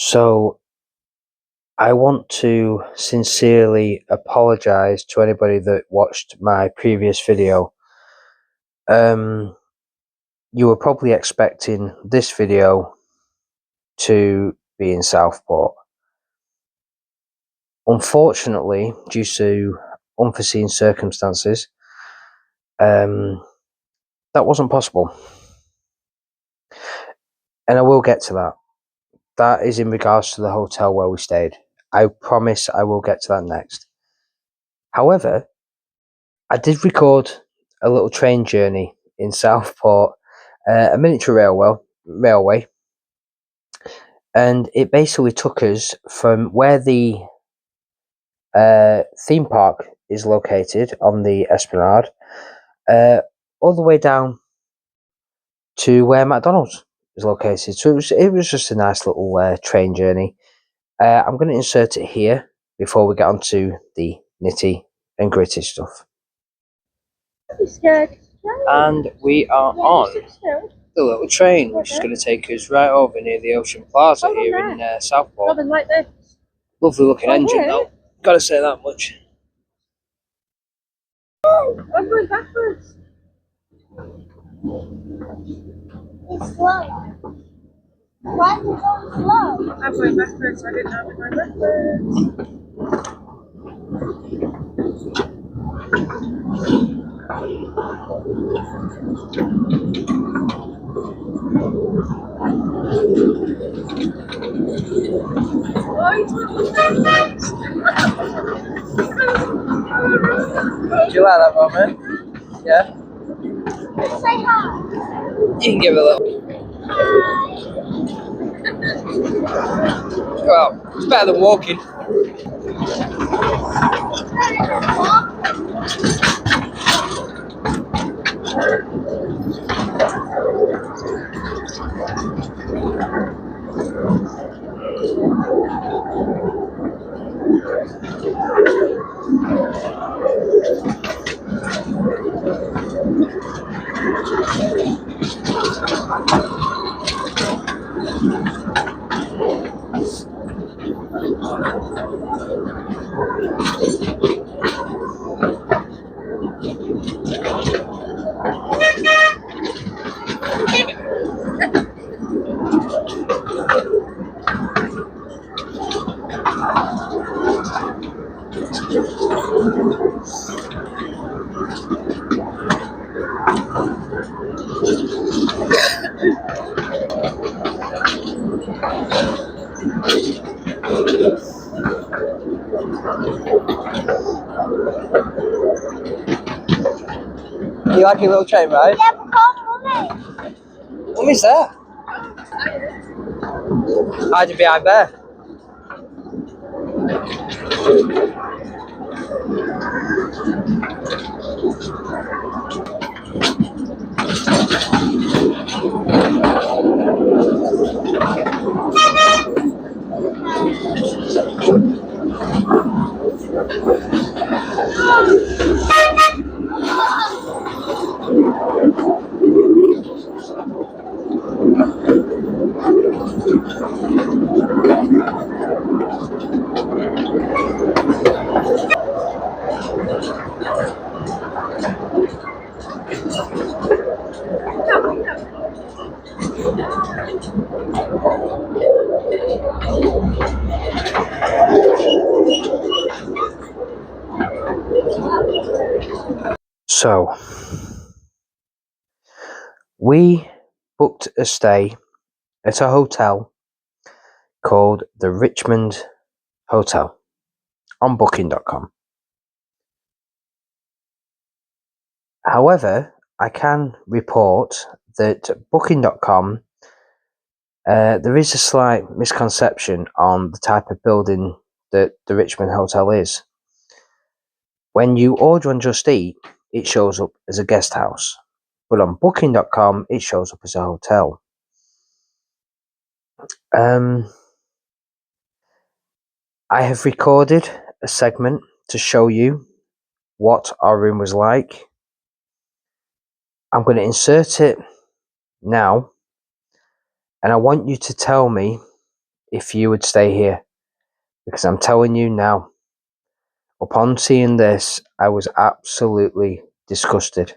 So I want to sincerely apologize to anybody that watched my previous video. You were probably expecting this video to be in Southport. Unfortunately, due to unforeseen circumstances, that wasn't possible. And I will get to that. That is in regards to the hotel where we stayed. I promise I will get to that next. However, I did record a little train journey in Southport, a miniature railway, and it basically took us from where the theme park is located on the Esplanade, all the way down to where McDonald's is located. So it was just a nice little train journey. I'm going to insert it here before we get on to the nitty and gritty stuff. And we are on the little train, which is going to take us right over near the Ocean Plaza here in Southport. Lovely looking engine though, gotta say that much. I'm going backwards. It's slow. Why is it going slow? I'm going backwards. I didn't know I was going backwards. Do you like that moment? Yeah? Say hi. You can give it a look. Well, it's better than walking. You like your little train ride? Yeah, but call Mummy. Mummy's there. Hiding behind there. So, we booked a stay at a hotel called the Richmond Hotel on booking.com. However, I can report that booking.com, there is a slight misconception on the type of building that the Richmond Hotel is. When you order on Just Eat, it shows up as a guest house, but on booking.com, it shows up as a hotel. I have recorded a segment to show you what our room was like. I'm going to insert it now, and I want you to tell me if you would stay here, because I'm telling you now, upon seeing this, I was absolutely disgusted.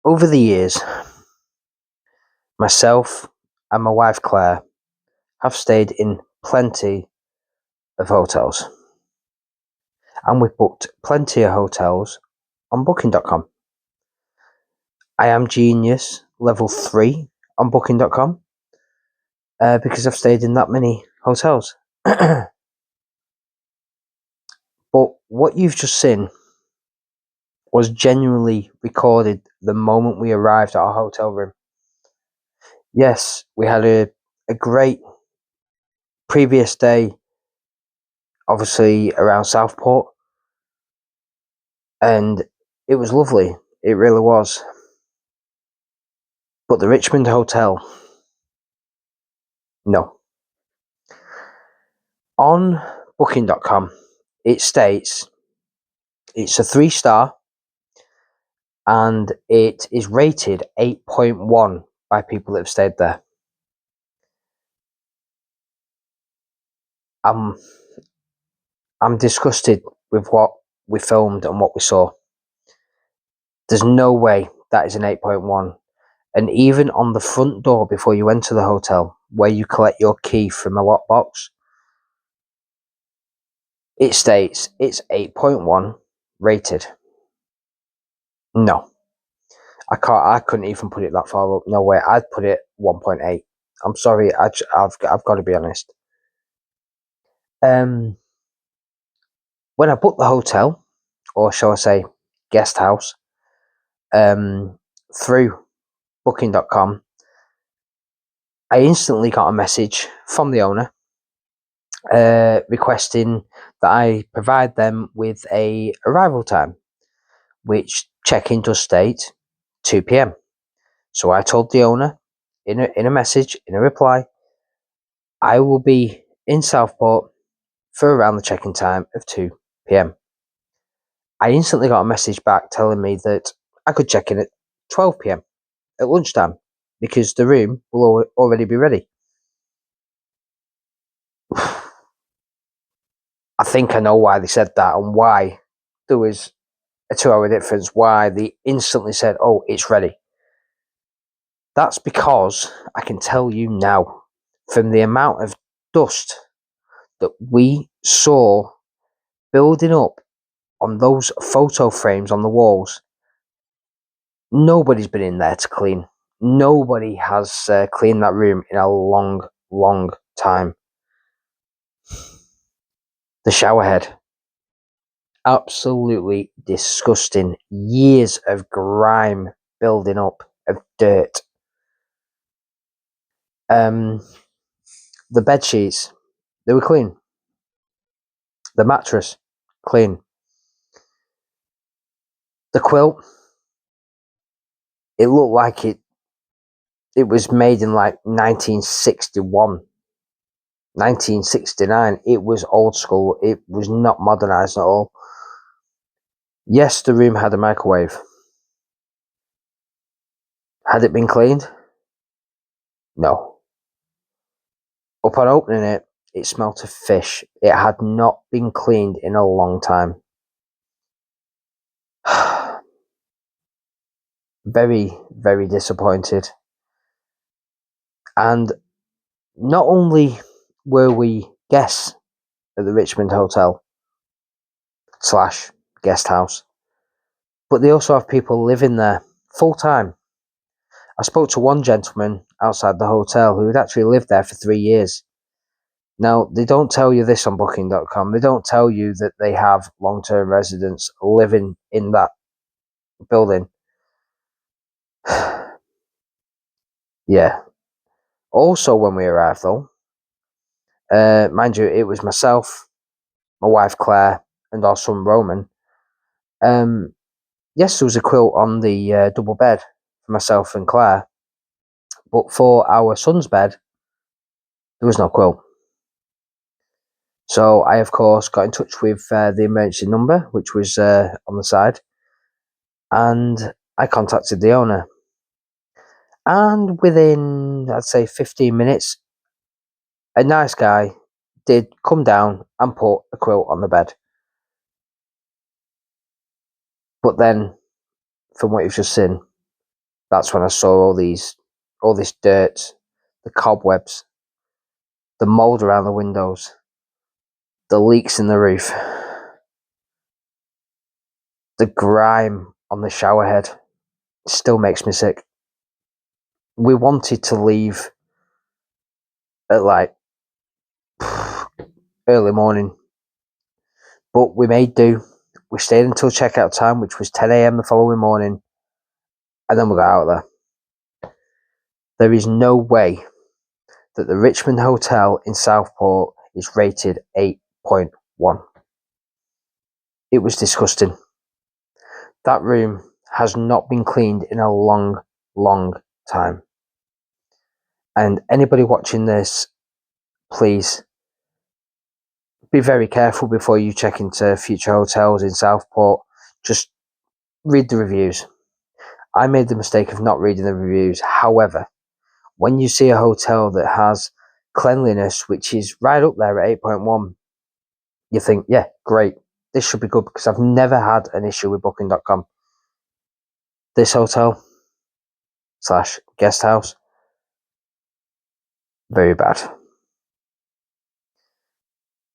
Over the years, myself and my wife Claire have stayed in plenty of hotels, and we've booked plenty of hotels on Booking.com. I am genius level 3 on Booking.com because I've stayed in that many hotels. But what you've just seen was genuinely recorded the moment we arrived at our hotel room. Yes, we had a great previous day, obviously around Southport, and it was lovely. It really was. But the Richmond Hotel, no. On Booking.com, it states it's a 3-star and it is rated 8.1 by people that have stayed there. I'm disgusted with what we filmed and what we saw. There's no way that is an 8.1. And even on the front door before you enter the hotel, where you collect your key from a lockbox, it states it's 8.1 rated. No, I couldn't even put it that far up. No way. I'd put it 1.8. I'm sorry. I've got to be honest. When I booked the hotel, or shall I say, guest house, through Booking.com, I instantly got a message from the owner requesting that I provide them with a arrival time, which check-in does state 2 p.m. So I told the owner in a message, in a reply, I will be in Southport for around the check-in time of 2 p.m. I instantly got a message back telling me that I could check in at 12 p.m. at lunchtime because the room will already be ready. I think I know why they said that and why there was a 2-hour difference, why they instantly said, oh, it's ready. That's because I can tell you now, from the amount of dust that we saw building up on those photo frames on the walls, nobody's been in there to clean. Nobody has cleaned that room in a long, long time. The shower head, absolutely disgusting. Years of grime building up, of dirt. The bed sheets, they were clean. The mattress, clean. The quilt, it looked like it was made in like 1961, 1969. It was old school. It was not modernized at all. Yes, the room had a microwave. Had it been cleaned? No. Upon opening it, it smelt of fish. It had not been cleaned in a long time. Very, very disappointed. And not only were we guests at the Richmond Hotel / guest house, but they also have people living there full time. I spoke to one gentleman outside the hotel who had actually lived there for 3 years. Now, they don't tell you this on Booking.com. They don't tell you that they have long-term residents living in that building. Yeah. Also, when we arrived, though, mind you, it was myself, my wife Claire, and our son Roman. Yes, there was a quilt on the double bed for myself and Claire, but for our son's bed, there was no quilt. So I, of course, got in touch with the emergency number, which was on the side, and I contacted the owner. And within, I'd say, 15 minutes, a nice guy did come down and put a quilt on the bed. But then, from what you've just seen, that's when I saw all this dirt, the cobwebs, the mold around the windows, the leaks in the roof, the grime on the shower head. It still makes me sick. We wanted to leave at like early morning, but we made do. We stayed until checkout time, which was 10 a.m. the following morning, and then we got out of there. There is no way that the Richmond Hotel in Southport is rated 8.1. It was disgusting. That room has not been cleaned in a long, long time. And anybody watching this, please be very careful before you check into future hotels in Southport. Just read the reviews. I made the mistake of not reading the reviews. However, when you see a hotel that has cleanliness, which is right up there at 8.1, you think, yeah, great. This should be good, because I've never had an issue with Booking.com. This hotel / guest house, very bad.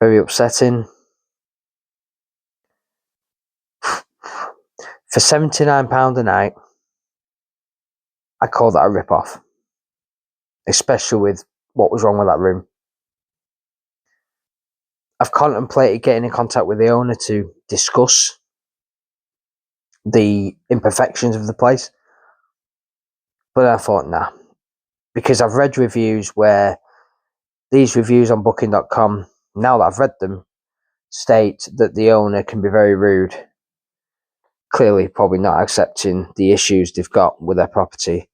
Very upsetting. For £79 a night, I call that a rip-off. Especially with what was wrong with that room. I've contemplated getting in contact with the owner to discuss the imperfections of the place, but I thought, nah, because I've read reviews where these reviews on Booking.com, now that I've read them, state that the owner can be very rude, clearly probably not accepting the issues they've got with their property.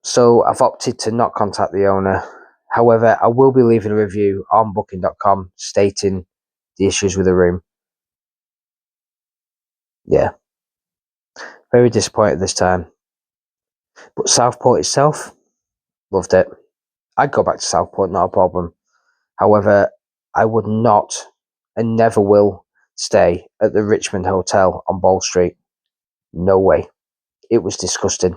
So I've opted to not contact the owner. However, I will be leaving a review on Booking.com stating the issues with the room. Yeah. Very disappointed this time. But Southport itself, loved it. I'd go back to Southport, not a problem. However, I would not and never will stay at the Richmond Hotel on Bowl Street. No way. It was disgusting.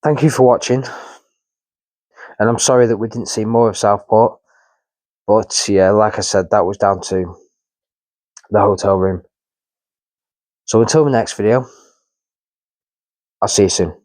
Thank you for watching. And I'm sorry that we didn't see more of Southport. But yeah, like I said, that was down to the hotel room. So until the next video, I'll see you soon.